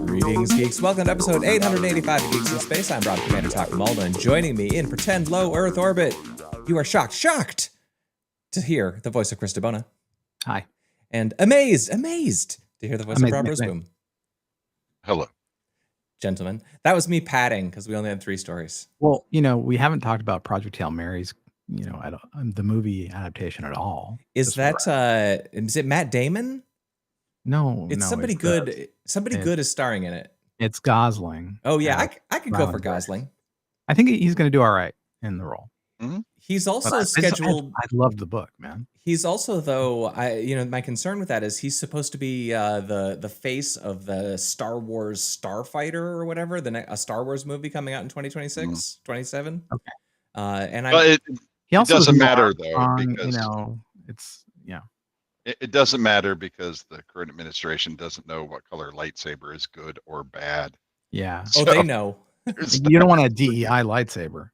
Greetings, geeks. Welcome to episode 885 of Geeks in Space. I'm Rob Commander Takamalda, and joining me in pretend low Earth orbit, you are shocked to hear the voice of Chris DeBona. Hi. And amazed to hear the voice of Rob Roseboom. Hello. Gentlemen, that was me padding because we only had 3 stories. Well, we haven't talked about Project Hail Mary's, the movie adaptation at all. Is it Matt Damon? No, it's somebody good. Somebody good is starring in it. It's Gosling. Oh yeah, I could go for Gosling. I think he's going to do all right in the role. Mm-hmm. He's also scheduled. I loved the book, man. He's also, though, my concern with that is he's supposed to be the face of the Star Wars Starfighter or whatever, a Star Wars movie coming out in 2026, 27. Okay. He also doesn't matter though, because it doesn't matter because the current administration doesn't know what color lightsaber is good or bad. Yeah. So, they know. You don't want a DEI lightsaber.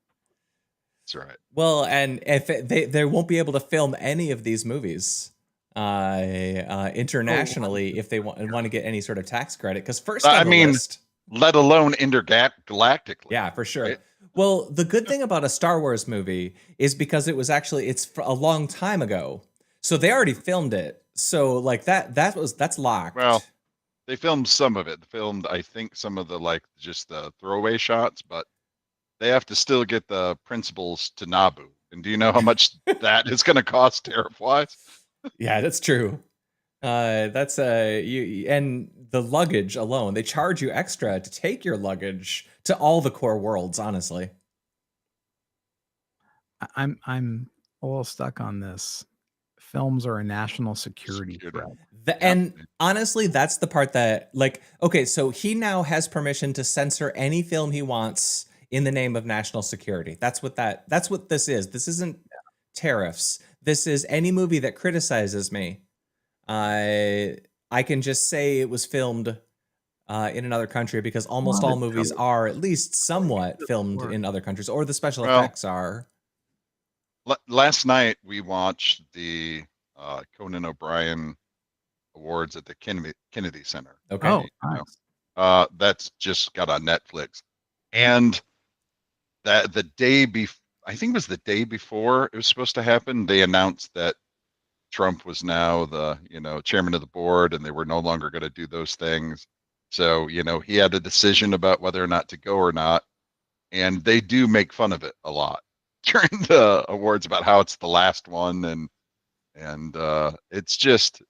That's right. Well, and if they won't be able to film any of these movies internationally if they want to get any sort of tax credit, because first on the list, let alone intergalactically. Yeah, for sure. Right? Well, the good thing about a Star Wars movie is because it's a long time ago, so they already filmed it. So like that's locked. Well, they filmed some of it. They filmed, I think, some of the just the throwaway shots, but they have to still get the principals to Naboo. And do you know how much that is going to cost tariff-wise? Yeah, that's true. That's and the luggage alone, they charge you extra to take your luggage to all the core worlds, honestly. I'm a little stuck on this. Films are a national security threat. And honestly, that's the part that, okay, so he now has permission to censor any film he wants in the name of national security. That's what this is. This isn't tariffs. This is any movie that criticizes me. I can just say it was filmed in another country because almost all movies are at least somewhat filmed in other countries, or the special effects are. Last night we watched the Conan O'Brien Awards at the Kennedy Center. Okay. Oh, nice. That's just got on Netflix. And that the day before, I think it was the day before it was supposed to happen, they announced that Trump was now the, chairman of the board, and they were no longer going to do those things. So, he had a decision about whether or not to go or not. And they do make fun of it a lot during the awards about how it's the last one. And it's just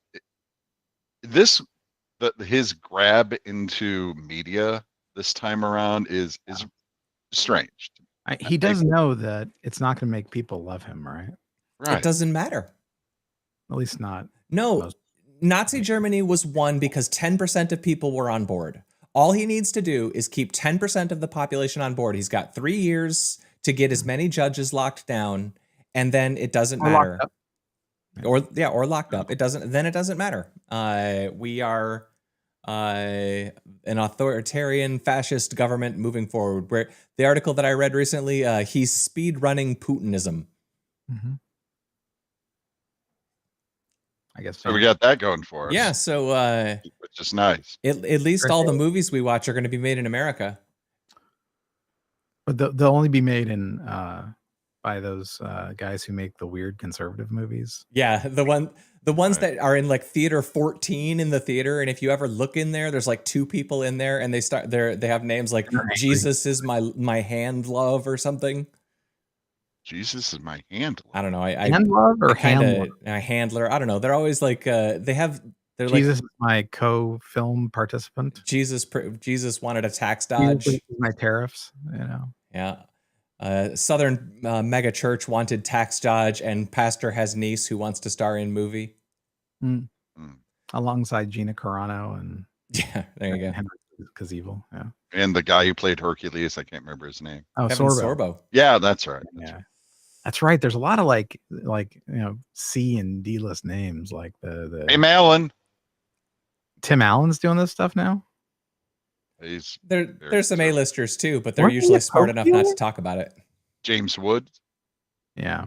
his grab into media this time around is strange. He does know that it's not going to make people love him, right? Right. It doesn't matter. At least not. No, Nazi Germany was won because 10% of people were on board. All he needs to do is keep 10% of the population on board. He's got 3 years to get as many judges locked down, and then it doesn't matter. Or locked up. It doesn't matter. We are an authoritarian fascist government moving forward. Where the article that I read recently, he's speed running Putinism. Mm-hmm. I guess so. We got that going for us. Yeah, so which is nice. At least all the movies we watch are going to be made in America. But they'll only be made in by those guys who make the weird conservative movies. Yeah, the ones that are in theater 14 in the theater, and if you ever look in there, there's 2 people in there, and they have names like Jesus is my hand love or something. Jesus is my handler. I don't know. Hand love or handler? Handler. I don't know. They're always they're Jesus is my co-film participant. Jesus wanted a tax dodge. Jesus is my tariffs. Yeah. Southern mega church wanted tax dodge, and pastor has niece who wants to star in movie. Alongside Gina Carano and there you go. Henry Cavill. Yeah. And the guy who played Hercules, I can't remember his name. Oh, Kevin Sorbo. Yeah, that's right. That's right. There's a lot of C and D list names like the Tim Allen. Tim Allen's doing this stuff now. There's some A-listers too, but they're usually smart enough not to talk about it. James Woods. Yeah.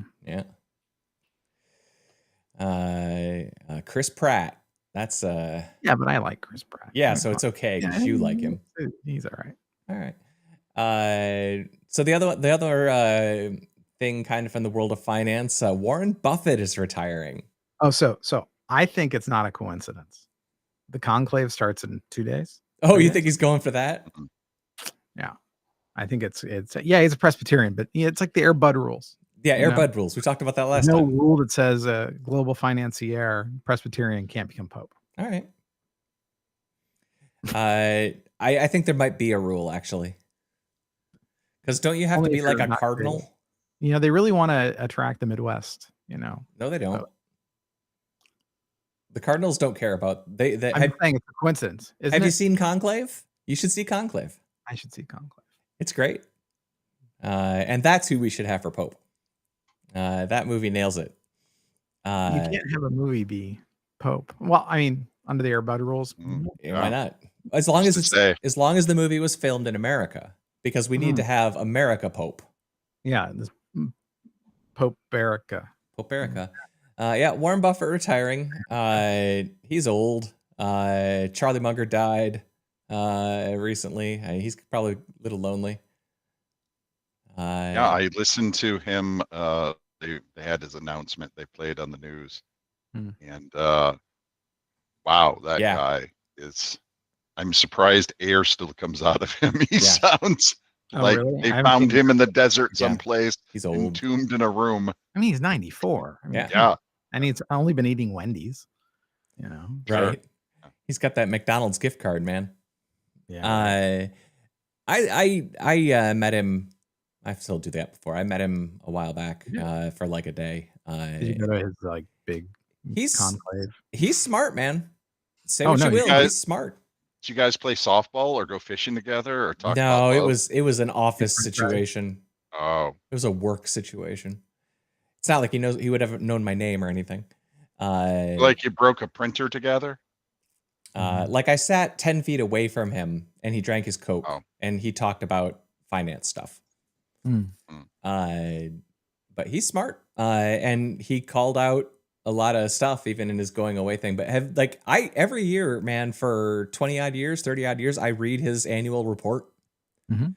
Chris Pratt. That's Yeah, but I like Chris Pratt. yeah, so it's okay because you like him. He's all right. All right. So the other thing kind of from the world of finance, Warren Buffett is retiring. Oh, so I think it's not a coincidence. The conclave starts in 2 days. Oh, you think he's going for that? Yeah, I think it's yeah, he's a Presbyterian, but it's like the Air Bud rules. Yeah, Air Bud rules. We talked about that last time. No time. rule that says a global financier Presbyterian can't become pope. All right. I think there might be a rule actually, because don't you have to be like a cardinal? Crazy. You know, they really want to attract the Midwest. You know, no, they don't. The Cardinals don't care about they. I'm saying it's a coincidence. Have you seen Conclave? You should see Conclave. I should see Conclave. It's great, and that's who we should have for Pope. That movie nails it. You can't have a movie be Pope. Well, I mean, under the Air Bud rules, why not? As long as the movie was filmed in America, because we need to have America Pope. Yeah, this Pope Berica. Pope Berica. Yeah, Warren Buffett retiring. He's old. Charlie Munger died recently. He's probably a little lonely. Yeah, I listened to him. They had his announcement. They played on the news, and wow, that guy is. I'm surprised air still comes out of him. He sounds like they found him in the desert someplace. He's old, entombed in a room. I mean, he's 94. I mean, yeah. And he's only been eating Wendy's, you know. Right. Sure. He's got that McDonald's gift card, man. Yeah. I met him. I've still do that before. I met him a while back for like a day. Did you go to his like big conclave? He's smart, man. Say what you will. He's smart. Did you guys play softball or go fishing together or talk? No, it was an office situation. Oh, it was a work situation. It's not like he would have known my name or anything. Like you broke a printer together? Like I sat 10 feet away from him and he drank his Coke and he talked about finance stuff. But he's smart. And he called out a lot of stuff even in his going away thing. But every year, man, for 20 odd years, 30 odd years, I read his annual report. And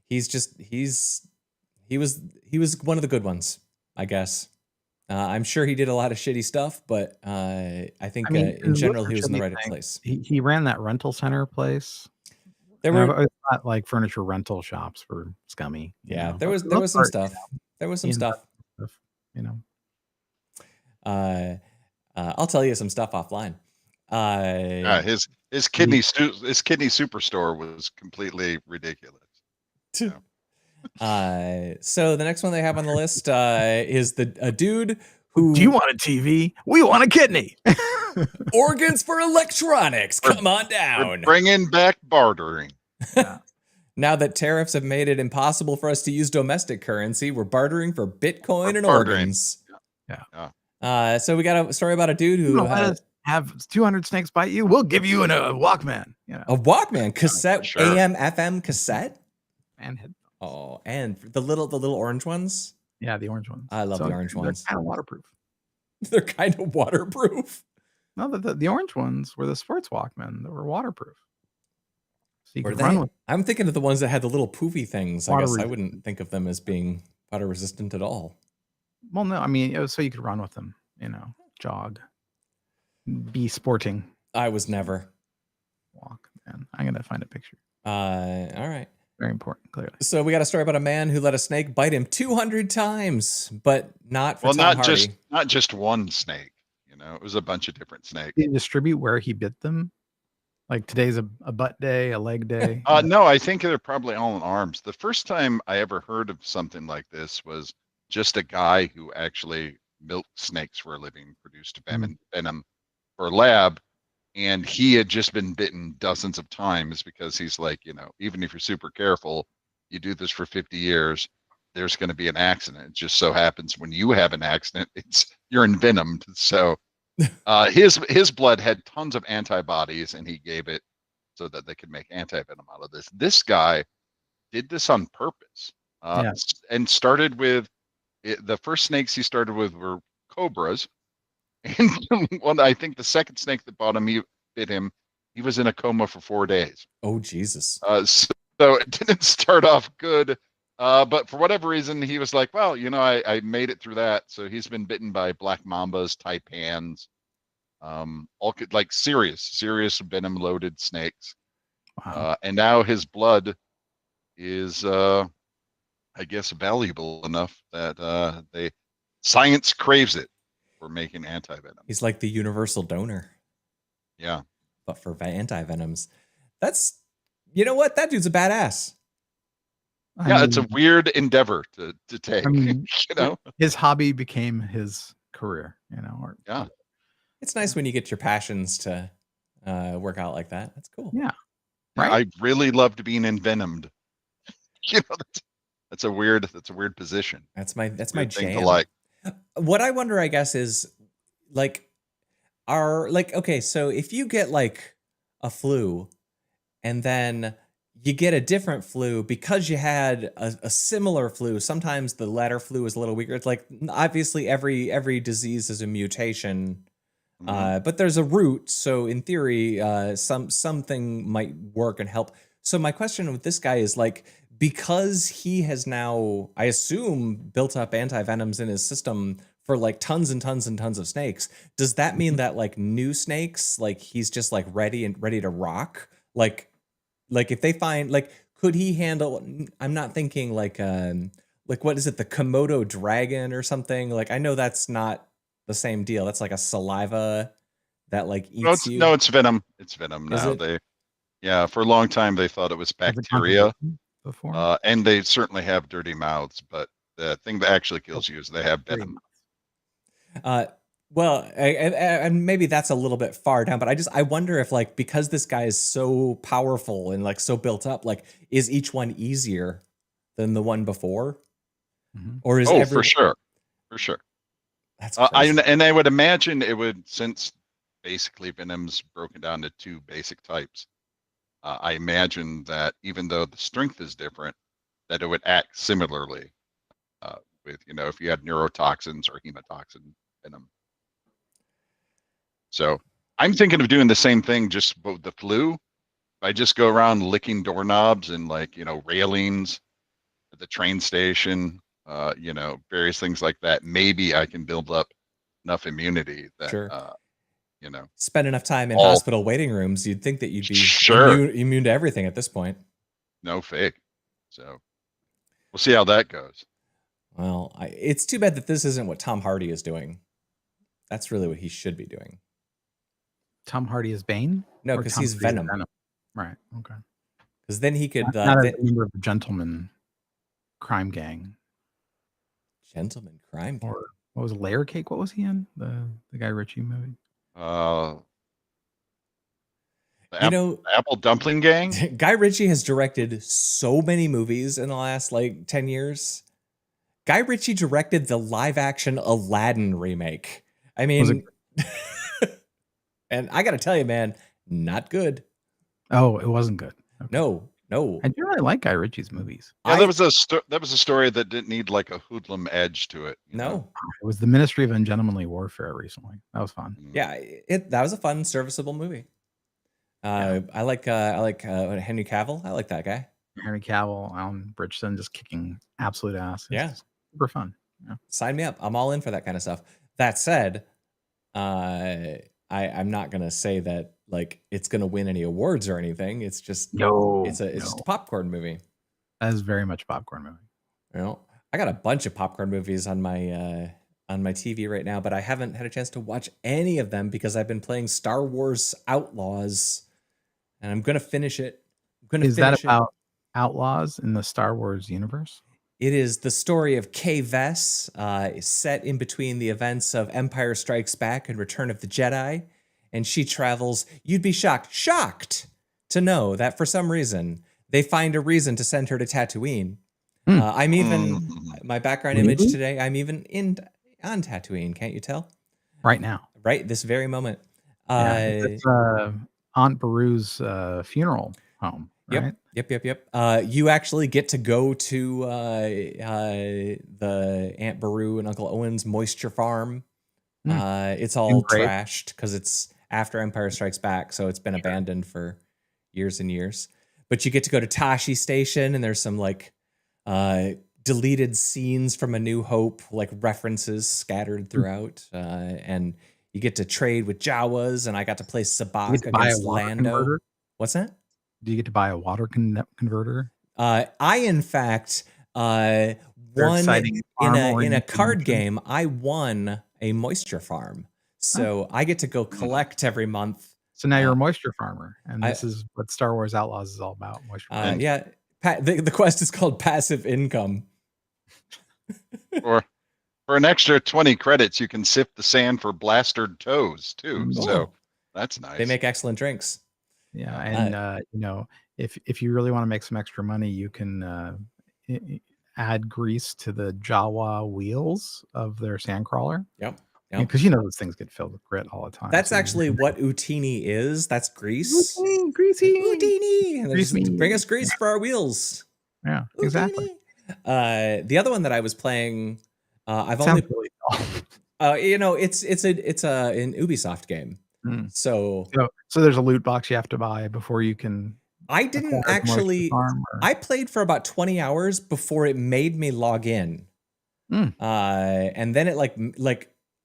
he was one of the good ones, I guess. I'm sure he did a lot of shitty stuff, but I think in general he was in the right place. He ran that rental center place. There were not like furniture rental shops were scummy. Yeah, there was some stuff. There was some stuff. You know. I'll tell you some stuff offline. His kidney superstore was completely ridiculous. So the next one they have on the list is a dude who. Do you want a TV? We want a kidney. Organs for electronics. Come on down. We're bringing back bartering. Yeah. Now that tariffs have made it impossible for us to use domestic currency, we're bartering for Bitcoin and organs. Yeah. So we got a story about a dude who have 200 snakes bite you. We'll give you a Walkman. You know. A Walkman cassette, Sure. AM, FM cassette, and headphones. Oh, and the little orange ones. Yeah, the orange ones. I love the orange ones. They're kind of waterproof. They're kind of waterproof. No, the orange ones were the sports Walkman that were waterproof. So you could run with. I'm thinking of the ones that had the little poofy things. I guess I wouldn't think of them as being water resistant at all. Well, no, I mean, it was so you could run with them, you know, jog, be sporting. I was never. Walk, man. I'm going to find a picture. All right. Very important, clearly. So we got a story about a man who let a snake bite him 200 times, but not for Tom Hardy. Not just one snake. You know, it was a bunch of different snakes. Did he distribute where he bit them? Like today's a butt day, a leg day? No, I think they're probably all in arms. The first time I ever heard of something like this was just a guy who actually milked snakes for a living, produced venom for a lab. And he had just been bitten dozens of times because he's like, you know, even if you're super careful, you do this for 50 years, there's going to be an accident. It just so happens when you have an accident, you're envenomed. So his blood had tons of antibodies and he gave it so that they could make antivenom out of this. This guy did this on purpose and started with the first snakes he started with were cobras, and I think the second snake that bit him, he was in a coma for 4 days. Oh, Jesus. So it didn't start off good. But for whatever reason, he was like, well, I made it through that. So he's been bitten by black mambas, taipans, like serious venom loaded snakes. Wow. And now his blood is, I guess, valuable enough that science craves it for making antivenom. He's like the universal donor. Yeah. But for antivenoms. That's, you know what? That dude's a badass. It's a weird endeavor to take. I mean, you know, his hobby became his career. Yeah. It's nice when you get your passions to work out like that. That's cool. Yeah. Right. I really loved being envenomed. That's a weird position. That's my Weird thing jam. to like. What I wonder, I guess, is like, okay, so if you get like a flu and then you get a different flu because you had a similar flu, sometimes the latter flu is a little weaker. It's like, obviously every disease is a mutation, but there's a root. So in theory, something might work and help. So my question with this guy is like, because he has now, I assume, built up antivenoms in his system for like tons and tons and tons of snakes, does that mean that like new snakes, like he's just like ready to rock? Like if they find, like, could he handle, I'm not thinking like what is it, the Komodo dragon or something? Like, I know that's not the same deal. That's like a saliva that like eats you. No, it's venom. It's venom Is now. it? For a long time they thought it was Has it bacteria. before? And they certainly have dirty mouths, but the thing that actually kills you is they have venom. Well, and maybe that's a little bit far down, but I wonder if like, because this guy is so powerful and like so built up, like, is each one easier than the one before? Or is for sure. That's crazy. and I would imagine it would, since basically venom's broken down to 2 basic types. I imagine that even though the strength is different, that it would act similarly with, if you had neurotoxins or hemotoxin venom. So I'm thinking of doing the same thing just with the flu. I just go around licking doorknobs and like, railings at the train station, various things like that. Maybe I can build up enough immunity that, Sure. Spend enough time in hospital waiting rooms, you'd think that you'd be immune to everything at this point. No fake. So we'll see how that goes. Well, it's too bad that this isn't what Tom Hardy is doing. That's really what he should be doing. Tom Hardy is Bane? No, because he's Venom. Right. Okay. Because then he could not a member of the Gentleman Crime Gang. Gentleman Crime Gang. Or what was Layer Cake? What was he in? The Guy Ritchie movie? The Apple Dumpling Gang. Guy Ritchie has directed so many movies in the last like 10 years. Guy Ritchie directed the live action Aladdin remake. I mean, and I got to tell you, man, not good. Oh, it wasn't good. Okay. No. I do really like Guy Ritchie's movies. Yeah, that was a story that didn't need like a hoodlum edge to it. No. It was the Ministry of Ungentlemanly Warfare recently. That was fun. Yeah, that was a fun, serviceable movie. I like Henry Cavill. I like that guy. Henry Cavill, Alan Bridgson, just kicking absolute ass. It's super fun. Yeah. Sign me up. I'm all in for that kind of stuff. That said, I'm not gonna say that like it's gonna win any awards or anything. It's just it's just a popcorn movie. That is very much a popcorn movie. I got a bunch of popcorn movies on my TV right now, but I haven't had a chance to watch any of them because I've been playing Star Wars Outlaws, and I'm gonna finish it. Is that about outlaws in the Star Wars universe? It is the story of Kay Vess, set in between the events of Empire Strikes Back and Return of the Jedi. And she travels, you'd be shocked to know that for some reason, they find a reason to send her to Tatooine. I'm even, my background image today, I'm even on Tatooine, can't you tell? Right now. Right, this very moment. It's Aunt Beru's funeral home, right? Yep. You actually get to go to the Aunt Beru and Uncle Owen's moisture farm. It's all Engraved. trashed because it's after Empire Strikes Back, so it's been abandoned for years and years. But you get to go to Tashi Station, and there's some like deleted scenes from A New Hope, like references scattered throughout, and you get to trade with Jawas, and I got to play Sabak against Lando. Converter? What's that? Do you get to buy a water converter? I in fact won exciting in a card game. I won a moisture farm, so I get to go collect every month. So now you're a moisture farmer, and this is what Star Wars Outlaws is all about. Moisture farming. Yeah, the quest is called passive income. For an extra 20 credits, you can sift the sand for blastered toes too. So that's nice. They make excellent drinks. Yeah, and you know, if you really want to make some extra money, you can add grease to the Jawa wheels of their sandcrawler. Yep. Because you know those things get filled with grit all the time. That's actually what Utini is. That's grease. Greasy. Utini. And Grease me. Bring us grease for our wheels. Yeah, exactly. The other one that I was playing, I've Sounds only really you know, it's an Ubisoft game. So there's a loot box you have to buy before you can. I didn't actually. I played for about 20 hours before it made me log in. And then it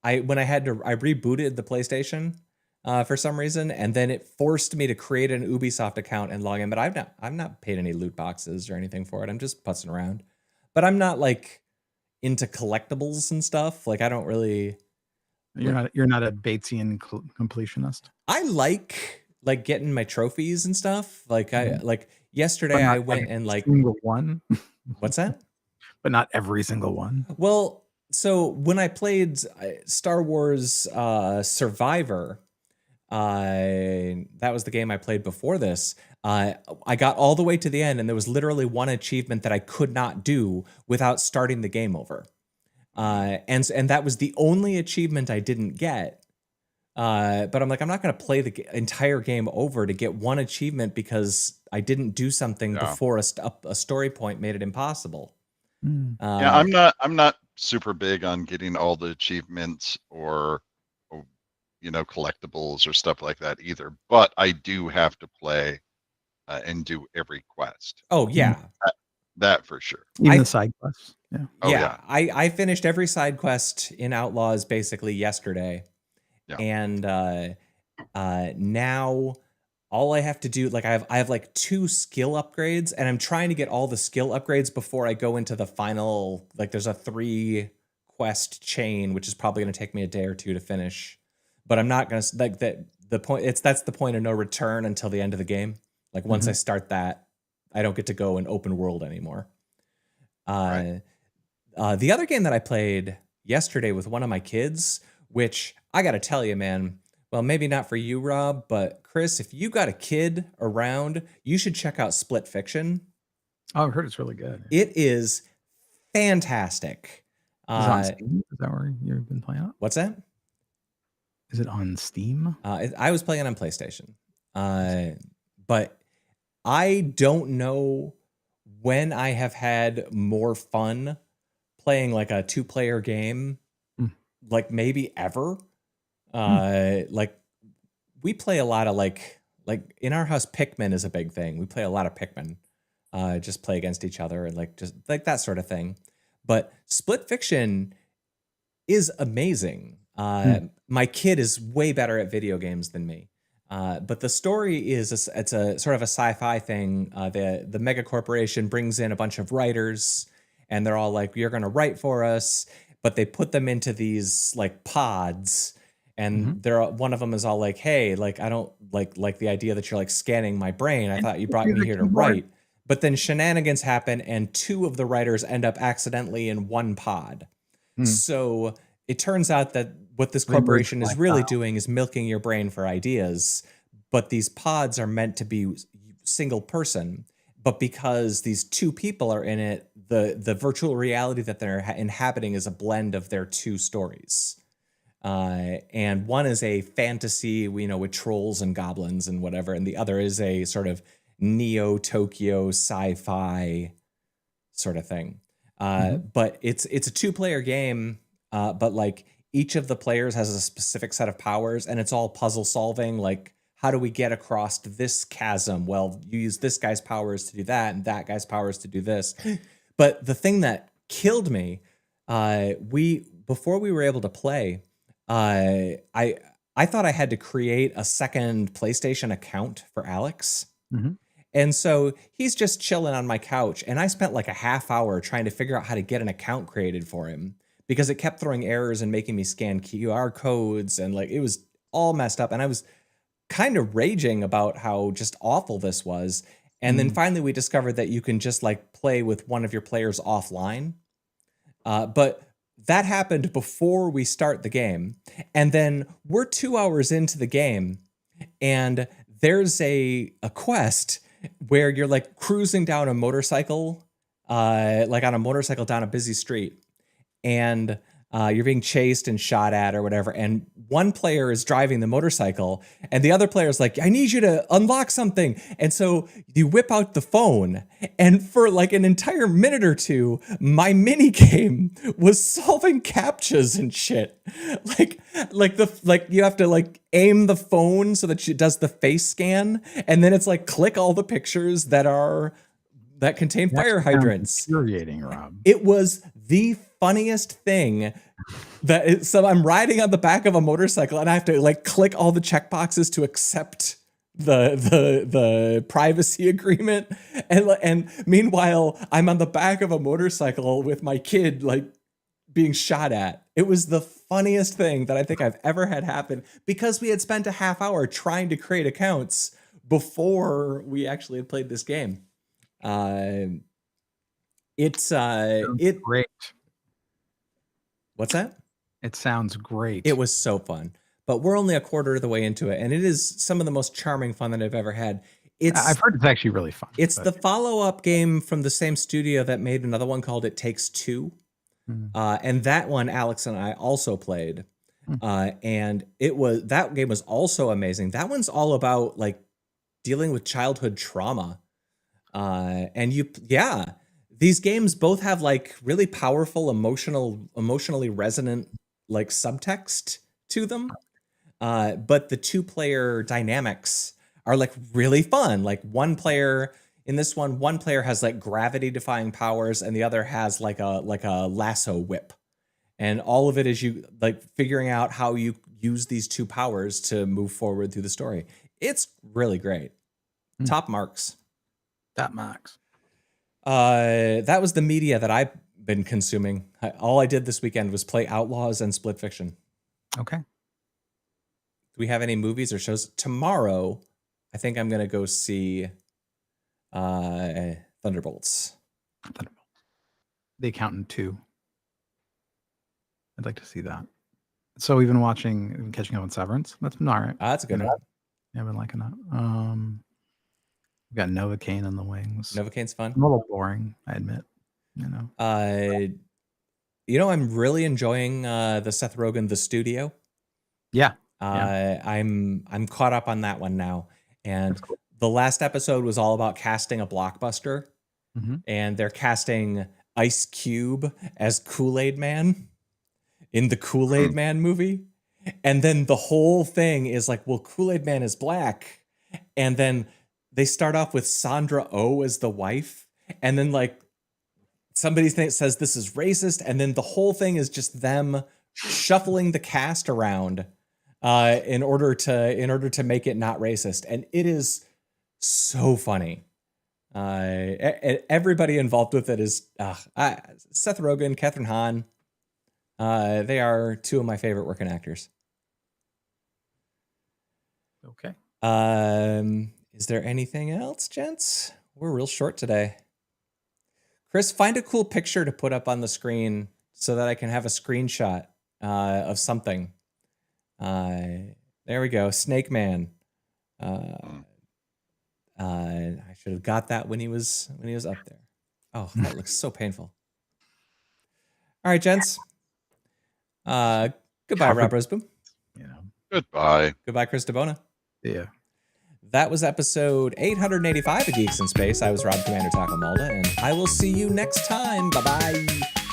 I rebooted the PlayStation for some reason, and then it forced me to create an Ubisoft account and log in. But I've not paid any loot boxes or anything for it. I'm just putzing around. But I'm not like into collectibles and stuff. Like I don't really. You're not a Batesian completionist. I like getting my trophies and stuff. Like yesterday I went and like single one. What's that? But not every single one. Well, so when I played Star Wars Survivor, that was the game I played before this. I got all the way to the end, and there was literally one achievement that I could not do without starting the game over. And that was the only achievement I didn't get. But I'm like, I'm not going to play the entire game over to get one achievement because I didn't do something before a story point made it impossible. Yeah, I'm not super big on getting all the achievements or collectibles or stuff like that either. But I do have to play and do every quest. Oh yeah, that for sure. Even the side quests. Yeah. Oh, yeah. I finished every side quest in Outlaws basically yesterday. Yeah. And now all I have to do, like I have like 2 skill upgrades, and I'm trying to get all the skill upgrades before I go into the final, like there's a 3 quest chain, which is probably going to take me a day or 2 to finish. But I'm not going to like that's the point of no return until the end of the game. Like once I start that, I don't get to go in open world anymore. Right. The other game that I played yesterday with one of my kids, which I got to tell you, man, well, maybe not for you, Rob, but Chris, if you got a kid around, you should check out Split Fiction. Oh, I've heard it's really good. It is fantastic. Is it on Steam? Is that where you've been playing it? What's that? Is it on Steam? I was playing it on PlayStation. But I don't know when I have had more fun playing like a 2-player game, like maybe ever. Like we play a lot of like in our house, Pikmin is a big thing. We play a lot of Pikmin, just play against each other and like just like that sort of thing. But Split Fiction is amazing. My kid is way better at video games than me. But the story is it's a sort of a sci-fi thing. The mega corporation brings in a bunch of writers, and they're all like, "You're going to write for us," but they put them into these like pods, and one of them is all like, "Hey, like I don't like the idea that you're like scanning my brain. I thought you brought me here to write." But then shenanigans happen, and 2 of the writers end up accidentally in one pod. So it turns out that what this corporation is really doing is milking your brain for ideas, but these pods are meant to be single person. But because these 2 people are in it, the virtual reality that they're inhabiting is a blend of their 2 stories. And one is a fantasy, with trolls and goblins and whatever, and the other is a sort of Neo Tokyo sci-fi sort of thing. But it's a 2-player game, but like each of the players has a specific set of powers, and it's all puzzle solving. Like, how do we get across this chasm? Well, you use this guy's powers to do that, and that guy's powers to do this. But the thing that killed me, before we were able to play, I thought I had to create a second PlayStation account for Alex. And so he's just chilling on my couch, and I spent like a half hour trying to figure out how to get an account created for him, because it kept throwing errors and making me scan QR codes, and like it was all messed up. And I was kind of raging about how just awful this was. And then finally we discovered that you can just like play with one of your players offline. But that happened before we start the game. And then we're 2 hours into the game, and there's a quest where you're like cruising down a motorcycle, like on a motorcycle down a busy street, and you're being chased and shot at or whatever. And one player is driving the motorcycle, and the other player is like, I need you to unlock something. And so you whip out the phone, and for like an entire minute or two, my mini game was solving captchas and shit. Like you have to like aim the phone so that it does the face scan, and then it's like click all the pictures that contain fire hydrants. Infuriating, Rob. It was the funniest thing. So I'm riding on the back of a motorcycle, and I have to like click all the checkboxes to accept the privacy agreement, and meanwhile I'm on the back of a motorcycle with my kid like being shot at. It was the funniest thing that I think I've ever had happen, because we had spent a half hour trying to create accounts before we actually had played this game. It's great. What's that? It sounds great. It was so fun, but we're only a quarter of the way into it, and it is some of the most charming fun that I've ever had. I've heard it's actually really fun. It's the follow-up game from the same studio that made another one called It Takes Two. And that one Alex and I also played. And that game was also amazing. That one's all about like dealing with childhood trauma. These games both have like really powerful emotionally resonant like subtext to them. But the 2-player dynamics are like really fun. Like one player has like gravity defying powers, and the other has like a lasso whip. And all of it is you like figuring out how you use these 2 powers to move forward through the story. It's really great. Top marks. Top marks. That was the media that I've been consuming. All I did this weekend was play Outlaws and Split Fiction. Okay. Do we have any movies or shows? Tomorrow, I think I'm going to go see Thunderbolts. The Accountant 2. I'd like to see that. So we've been catching up on Severance. That's been all right. That's a good one. Yeah, I've been liking that. We've got Novocaine in the wings. Novocaine's fun. A little boring, I admit. I'm really enjoying the Seth Rogen The Studio. Yeah. I'm caught up on that one now. And Cool. The last episode was all about casting a blockbuster. And they're casting Ice Cube as Kool-Aid Man in the Kool-Aid Man movie. And then the whole thing is like, well, Kool-Aid Man is black. And then they start off with Sandra Oh as the wife. And then like somebody says this is racist. And then the whole thing is just them shuffling the cast around in order to make it not racist. And it is so funny. Everybody involved with it is Seth Rogen, Kathryn Hahn. They are 2 of my favorite working actors. Okay. Is there anything else, gents? We're real short today. Chris, find a cool picture to put up on the screen so that I can have a screenshot of something. There we go. Snake Man. I should have got that when he was up there. Oh, that looks so painful. All right, gents. Goodbye, Rob Roseboom. Goodbye. Goodbye, Chris DeBona. Yeah. That was episode 885 of Geeks in Space. I was Rob Commander Taco Malda, and I will see you next time. Bye-bye.